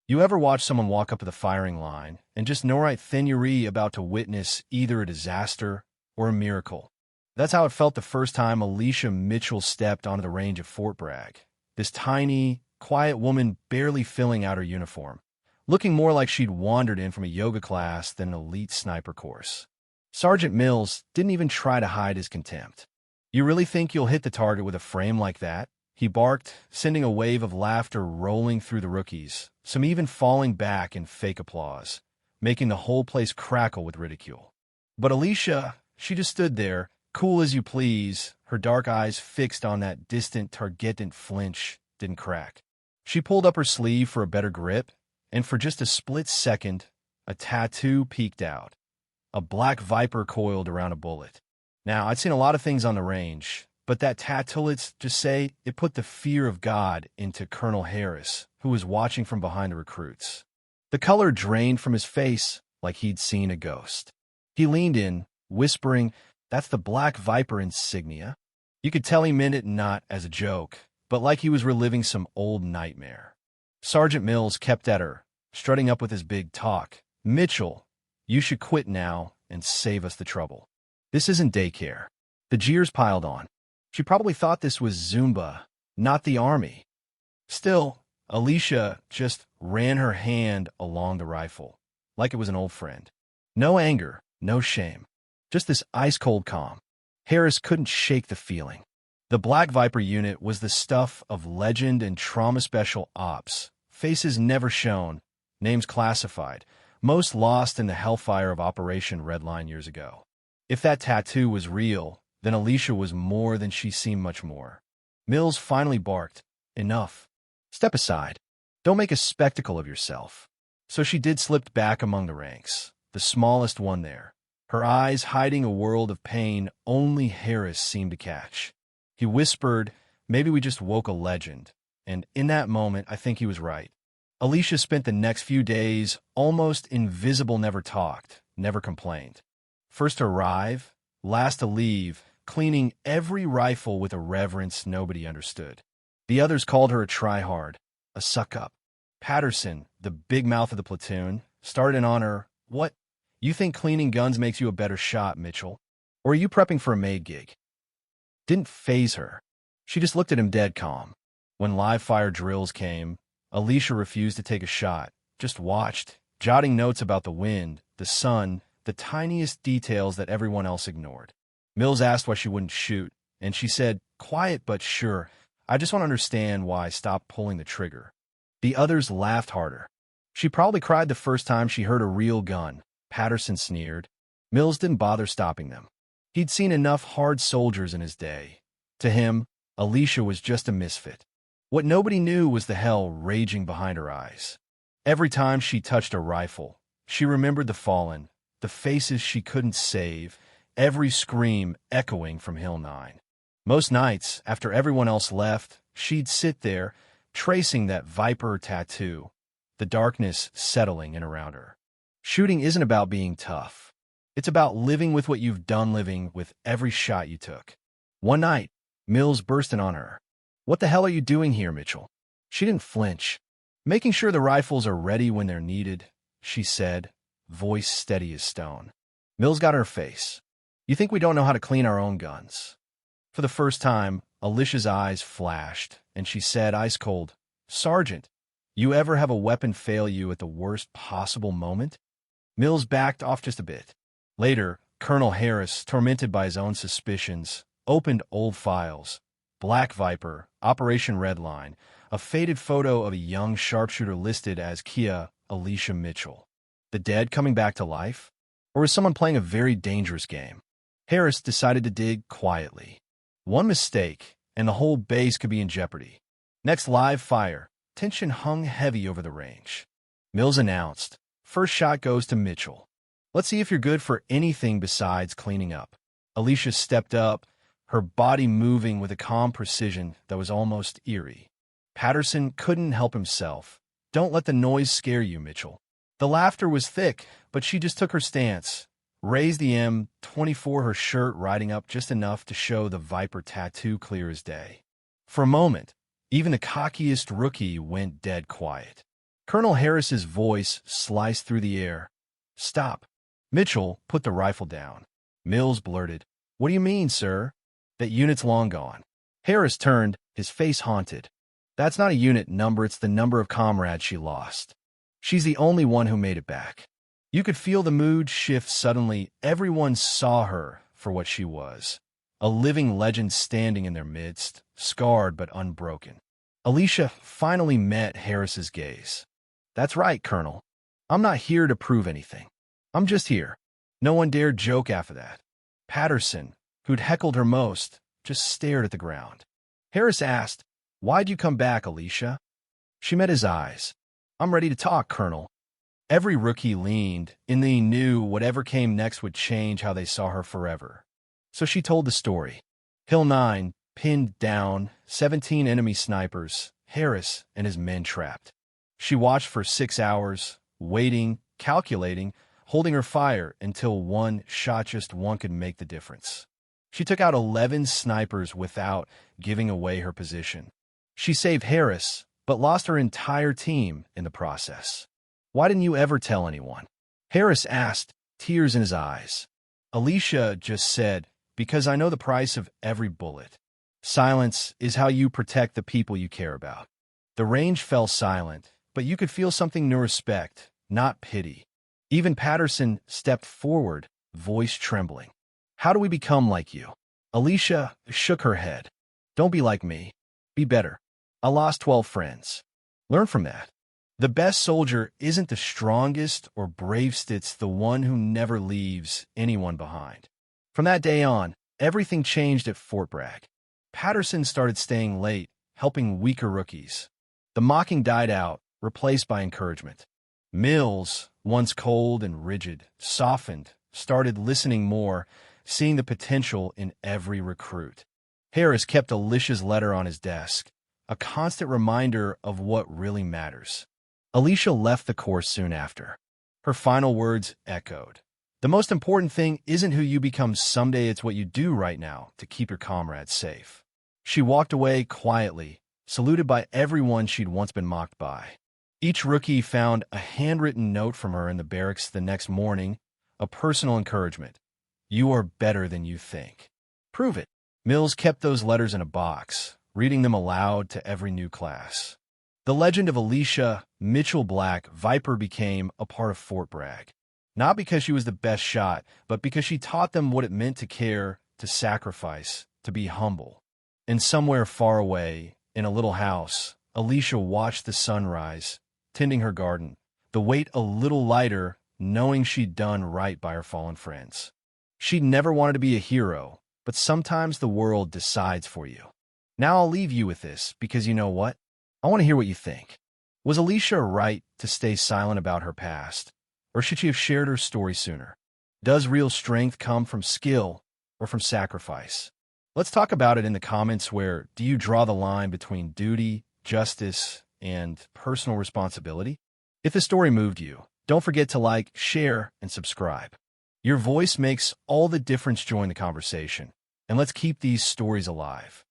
You ever watch someone walk up to the firing line and just know right then you're about to witness either a disaster or a miracle? That's how it felt the first time Alicia Mitchell stepped onto the range of Fort Bragg. This tiny, quiet woman barely filling out her uniform, looking more like she'd wandered in from a yoga class than an elite sniper course. Sergeant Mills didn't even try to hide his contempt. "You really think you'll hit the target with a frame like that?" he barked, sending a wave of laughter rolling through the rookies, some even falling back in fake applause, making the whole place crackle with ridicule. But Alicia, she just stood there, cool as you please, her dark eyes fixed on that distant target. Didn't flinch, didn't crack. She pulled up her sleeve for a better grip, and for just a split second, a tattoo peeked out. A black viper coiled around a bullet. Now, I'd seen a lot of things on the range, but that tattoo, let's just say, it put the fear of God into Colonel Harris, who was watching from behind the recruits. The color drained from his face like he'd seen a ghost. He leaned in, whispering, "That's the Black Viper insignia." You could tell he meant it not as a joke, but like he was reliving some old nightmare. Sergeant Mills kept at her, strutting up with his big talk. "Mitchell, you should quit now and save us the trouble. This isn't daycare." The jeers piled on. She probably thought this was Zumba, not the army. Still, Alicia just ran her hand along the rifle, like it was an old friend. No anger, no shame, just this ice-cold calm. Harris couldn't shake the feeling. The Black Viper unit was the stuff of legend and trauma special ops, faces never shown, names classified, most lost in the hellfire of Operation Redline years ago. If that tattoo was real, then Alicia was more than she seemed. Much more. Mills finally barked, "Enough. Step aside. Don't make a spectacle of yourself." So she did slip back among the ranks, the smallest one there, her eyes hiding a world of pain only Harris seemed to catch. He whispered, "Maybe we just woke a legend," and in that moment, I think he was right. Alicia spent the next few days almost invisible, never talked, never complained. First to arrive, last to leave, cleaning every rifle with a reverence nobody understood. The others called her a try-hard, a suck-up. Patterson, the big mouth of the platoon, started in on her. "What? You think cleaning guns makes you a better shot, Mitchell? Or are you prepping for a maid gig?" Didn't faze her. She just looked at him dead calm. When live-fire drills came, Alicia refused to take a shot, just watched, jotting notes about the wind, the sun, the tiniest details that everyone else ignored. Mills asked why she wouldn't shoot, and she said, quiet but sure, "I just want to understand why I stopped pulling the trigger." The others laughed harder. She probably cried the first time she heard a real gun, Patterson sneered. Mills didn't bother stopping them. He'd seen enough hard soldiers in his day. To him, Alicia was just a misfit. What nobody knew was the hell raging behind her eyes. Every time she touched a rifle, she remembered the fallen, the faces she couldn't save, every scream echoing from Hill 9. Most nights, after everyone else left, she'd sit there, tracing that viper tattoo, the darkness settling in around her. Shooting isn't about being tough. It's about living with what you've done, living with every shot you took. One night, Mills burst in on her. "What the hell are you doing here, Mitchell?" She didn't flinch. "Making sure the rifles are ready when they're needed," she said, voice steady as stone. Mills got her face. "You think we don't know how to clean our own guns?" For the first time, Alicia's eyes flashed, and she said, ice cold, "Sergeant, you ever have a weapon fail you at the worst possible moment?" Mills backed off just a bit. Later, Colonel Harris, tormented by his own suspicions, opened old files. Black Viper, Operation Redline, a faded photo of a young sharpshooter listed as Kia Alicia Mitchell. The dead coming back to life? Or was someone playing a very dangerous game? Harris decided to dig quietly. One mistake, and the whole base could be in jeopardy. Next live fire, tension hung heavy over the range. Mills announced, "First shot goes to Mitchell. Let's see if you're good for anything besides cleaning up." Alicia stepped up, her body moving with a calm precision that was almost eerie. Patterson couldn't help himself. "Don't let the noise scare you, Mitchell." The laughter was thick, but she just took her stance, raised the M24, her shirt riding up just enough to show the Viper tattoo clear as day. For a moment, even the cockiest rookie went dead quiet. Colonel Harris's voice sliced through the air. "Stop." Mitchell put the rifle down. Mills blurted, "What do you mean, sir? That unit's long gone." Harris turned, his face haunted. "That's not a unit number, it's the number of comrades she lost. She's the only one who made it back." You could feel the mood shift suddenly. Everyone saw her for what she was. A living legend standing in their midst, scarred but unbroken. Alicia finally met Harris's gaze. "That's right, Colonel. I'm not here to prove anything. I'm just here." No one dared joke after that. Patterson, who'd heckled her most, just stared at the ground. Harris asked, "Why'd you come back, Alicia?" She met his eyes. "I'm ready to talk, Colonel." Every rookie leaned, and they knew whatever came next would change how they saw her forever. So she told the story. Hill 9, pinned down, 17 enemy snipers, Harris and his men trapped. She watched for 6 hours, waiting, calculating, holding her fire until one shot, just one, could make the difference. She took out 11 snipers without giving away her position. She saved Harris, but lost her entire team in the process. "Why didn't you ever tell anyone?" Harris asked, tears in his eyes. Alicia just said, "Because I know the price of every bullet. Silence is how you protect the people you care about." The range fell silent, but you could feel something new: respect, not pity. Even Patterson stepped forward, voice trembling. "How do we become like you?" Alicia shook her head. "Don't be like me. Be better. I lost 12 friends. Learn from that. The best soldier isn't the strongest or bravest, it's the one who never leaves anyone behind." From that day on, everything changed at Fort Bragg. Patterson started staying late, helping weaker rookies. The mocking died out, replaced by encouragement. Mills, once cold and rigid, softened, started listening more, seeing the potential in every recruit. Harris kept Alicia's letter on his desk, a constant reminder of what really matters. Alicia left the course soon after. Her final words echoed. "The most important thing isn't who you become someday, it's what you do right now to keep your comrades safe." She walked away quietly, saluted by everyone she'd once been mocked by. Each rookie found a handwritten note from her in the barracks the next morning, a personal encouragement. "You are better than you think. Prove it." Mills kept those letters in a box, reading them aloud to every new class. The legend of Alicia Mitchell Black Viper became a part of Fort Bragg. Not because she was the best shot, but because she taught them what it meant to care, to sacrifice, to be humble. And somewhere far away, in a little house, Alicia watched the sunrise, tending her garden, the weight a little lighter, knowing she'd done right by her fallen friends. She'd never wanted to be a hero, but sometimes the world decides for you. Now I'll leave you with this, because you know what? I want to hear what you think. Was Alicia right to stay silent about her past, or should she have shared her story sooner? Does real strength come from skill or from sacrifice? Let's talk about it in the comments. Where do you draw the line between duty, justice, and personal responsibility? If the story moved you, don't forget to like, share, and subscribe. Your voice makes all the difference. Join the conversation, and let's keep these stories alive.